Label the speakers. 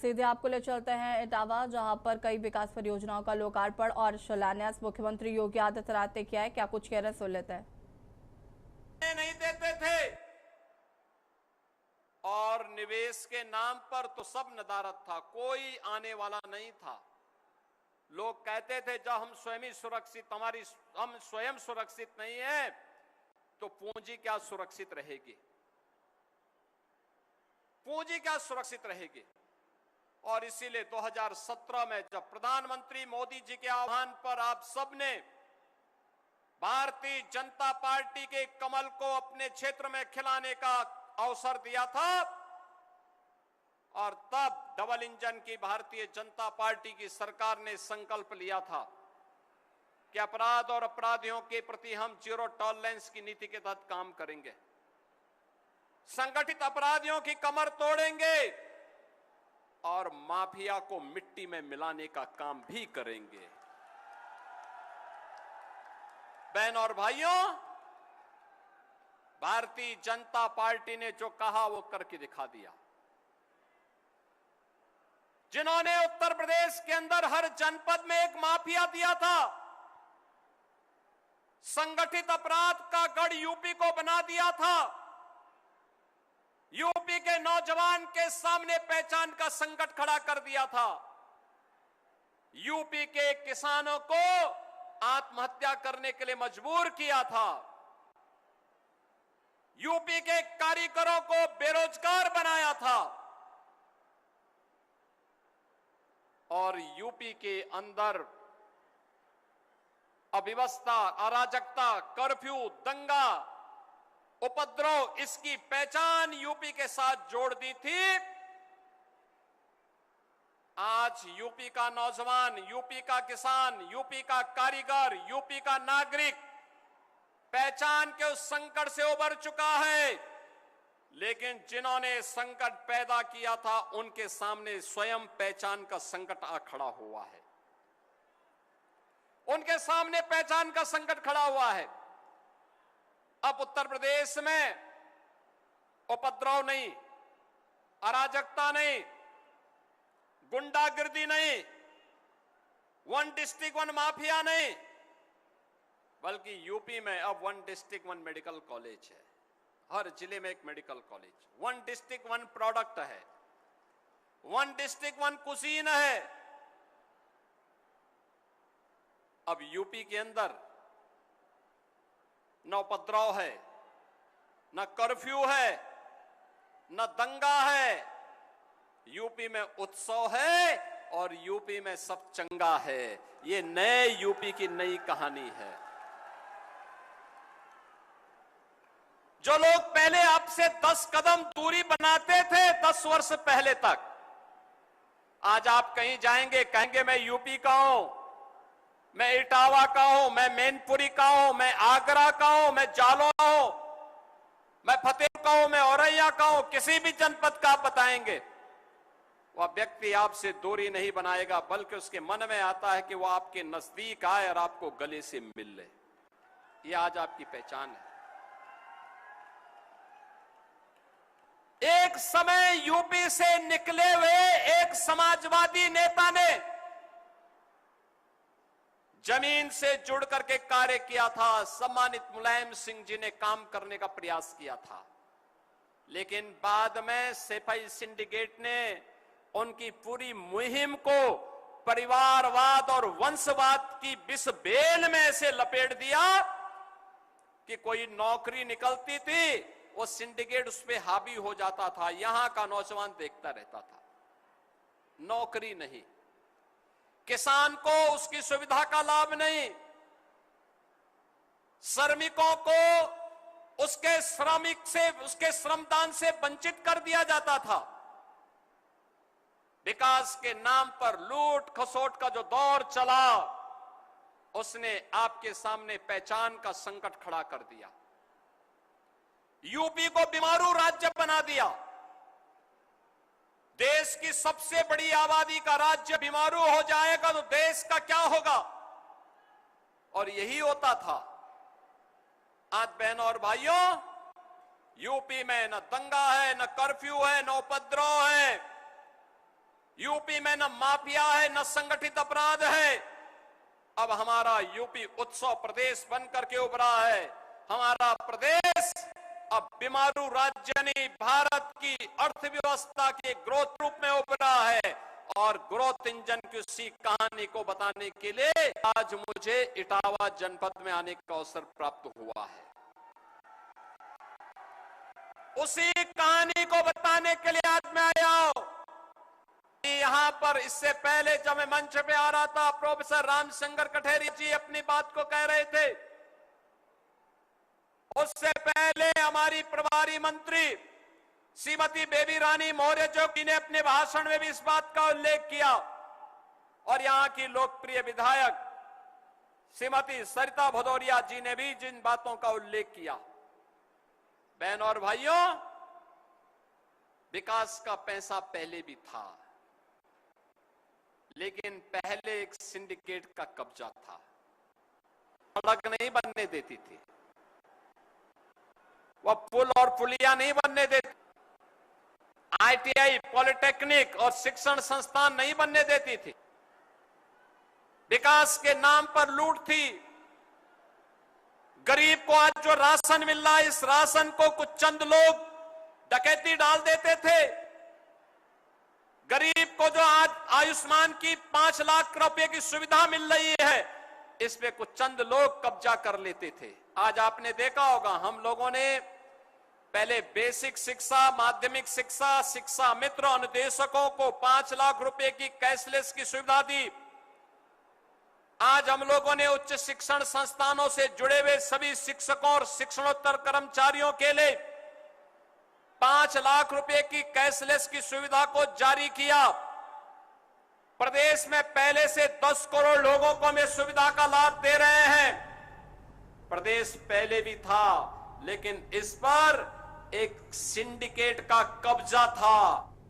Speaker 1: सीधे आपको ले चलते हैं इटावा, जहां पर कई विकास परियोजनाओं का लोकार्पण और शिलान्यास मुख्यमंत्री योगी आदित्यनाथ ने किया है। क्या कुछ कह रहे सुन लेते हैं।
Speaker 2: नहीं देते थे और निवेश के नाम पर तो सब नदारत था, कोई आने वाला नहीं था। लोग कहते थे जब हम स्वयं ही सुरक्षित, हम स्वयं सुरक्षित नहीं है तो पूंजी क्या सुरक्षित रहेगी, पूंजी क्या सुरक्षित रहेगी। और इसीलिए 2017 में जब प्रधानमंत्री मोदी जी के आह्वान पर आप सबने भारतीय जनता पार्टी के कमल को अपने क्षेत्र में खिलाने का अवसर दिया था, और तब डबल इंजन की भारतीय जनता पार्टी की सरकार ने संकल्प लिया था कि अपराध और अपराधियों के प्रति हम जीरो टॉलरेंस की नीति के तहत काम करेंगे, संगठित अपराधियों की कमर तोड़ेंगे और माफिया को मिट्टी में मिलाने का काम भी करेंगे। बहन और भाइयों, भारतीय जनता पार्टी ने जो कहा वो करके दिखा दिया। जिन्होंने उत्तर प्रदेश के अंदर हर जनपद में एक माफिया दिया था, संगठित अपराध का गढ़ यूपी को बना दिया था, यूपी के नौजवान के सामने पहचान का संकट खड़ा कर दिया था, यूपी के किसानों को आत्महत्या करने के लिए मजबूर किया था, यूपी के कारीगरों को बेरोजगार बनाया था, और यूपी के अंदर अव्यवस्था, अराजकता, कर्फ्यू, दंगा, उपद्रव, इसकी पहचान यूपी के साथ जोड़ दी थी। आज यूपी का नौजवान, यूपी का किसान, यूपी का कारीगर, यूपी का नागरिक पहचान के उस संकट से उबर चुका है, लेकिन जिन्होंने संकट पैदा किया था उनके सामने स्वयं पहचान का संकट आ खड़ा हुआ है, उनके सामने पहचान का संकट खड़ा हुआ है। अब उत्तर प्रदेश में उपद्रव नहीं, अराजकता नहीं, गुंडागिर्दी नहीं, वन डिस्ट्रिक्ट वन माफिया नहीं, बल्कि यूपी में अब one district one medical college है, हर जिले में एक medical college, one district one product है, वन डिस्ट्रिक्ट वन कुजीन है। अब यूपी के अंदर न उपद्रव है, न कर्फ्यू है, न दंगा है, यूपी में उत्सव है और यूपी में सब चंगा है। ये नए यूपी की नई कहानी है। जो लोग पहले आपसे 10 कदम दूरी बनाते थे 10 वर्ष पहले तक, आज आप कहीं जाएंगे कहेंगे मैं यूपी का हूं, मैं इटावा का हूं, मैं मैनपुरी का हूं, मैं आगरा का हूं, मैं जालौन का हूं, मैं फतेहपुर का हूं, मैं औरैया का हूं, किसी भी जनपद का आप बताएंगे, वह व्यक्ति आपसे दूरी नहीं बनाएगा, बल्कि उसके मन में आता है कि वह आपके नजदीक आए और आपको गले से मिल ले। यह आज आपकी पहचान है। एक समय यूपी से निकले हुए एक समाजवादी नेता ने जमीन से जुड़ करके कार्य किया था। सम्मानित मुलायम सिंह जी ने काम करने का प्रयास किया था, लेकिन बाद में सेफई सिंडिकेट ने उनकी पूरी मुहिम को परिवारवाद और वंशवाद की विष बेल में ऐसे लपेट दिया कि कोई नौकरी निकलती थी वो सिंडिकेट उस पर हावी हो जाता था। यहां का नौजवान देखता रहता था, नौकरी नहीं, किसान को उसकी सुविधा का लाभ नहीं, श्रमिकों को उसके उसके श्रमदान से वंचित कर दिया जाता था। विकास के नाम पर लूट खसोट का जो दौर चला, उसने आपके सामने पहचान का संकट खड़ा कर दिया, यूपी को बीमारू राज्य बना दिया। देश की सबसे बड़ी आबादी का राज्य बीमारू हो जाएगा तो देश का क्या होगा? और यही होता था। आज बहनों और भाइयों, यूपी में न दंगा है, न कर्फ्यू है, न उपद्रव है, यूपी में न माफिया है न संगठित अपराध है। अब हमारा यूपी उत्सव प्रदेश बनकर के उभरा है। हमारा प्रदेश अब बीमारू राज्य नहीं, भारत की अर्थव्यवस्था के ग्रोथ रूप में उभरा है। और ग्रोथ इंजन की उसी कहानी को बताने के लिए आज मुझे इटावा जनपद में आने का अवसर प्राप्त हुआ है। उसी कहानी को बताने के लिए आज मैं आया हूं। यहां पर इससे पहले जब मैं मंच पे आ रहा था, प्रोफेसर रामशंकर कठेरिया जी अपनी बात को कह रहे थे। उससे पहले हमारी प्रभारी मंत्री श्रीमती बेबी रानी मौर्य जी ने अपने भाषण में भी इस बात का उल्लेख किया। और यहां की लोकप्रिय विधायक श्रीमती सरिता भदौरिया जी ने भी जिन बातों का उल्लेख किया। बहनों और भाइयों, विकास का पैसा पहले भी था, लेकिन पहले एक सिंडिकेट का कब्जा था। सड़क नहीं बनने देती थी, वह पुल और पुलिया नहीं बनने देती, आईटीआई, पॉलिटेक्निक और शिक्षण संस्थान नहीं बनने देती थी। विकास के नाम पर लूट थी। गरीब को आज जो राशन मिल रहा है, इस राशन को कुछ चंद लोग डकैती डाल देते थे। गरीब को जो आज आयुष्मान की 5 लाख रुपए की सुविधा मिल रही है, इस पे कुछ चंद लोग कब्जा कर लेते थे। आज आपने देखा होगा, हम लोगों ने पहले बेसिक शिक्षा, माध्यमिक शिक्षा, शिक्षा मित्र अनुदेशकों को 5 लाख रुपए की कैशलेस की सुविधा दी। आज हम लोगों ने उच्च शिक्षण संस्थानों से जुड़े हुए सभी शिक्षकों और शिक्षणोत्तर कर्मचारियों के लिए 5 लाख रुपए की कैशलेस की सुविधा को जारी किया। प्रदेश में पहले से 10 करोड़ लोगों को हम इस सुविधा का लाभ दे रहे हैं। प्रदेश पहले भी था, लेकिन इस पर एक सिंडिकेट का कब्जा था।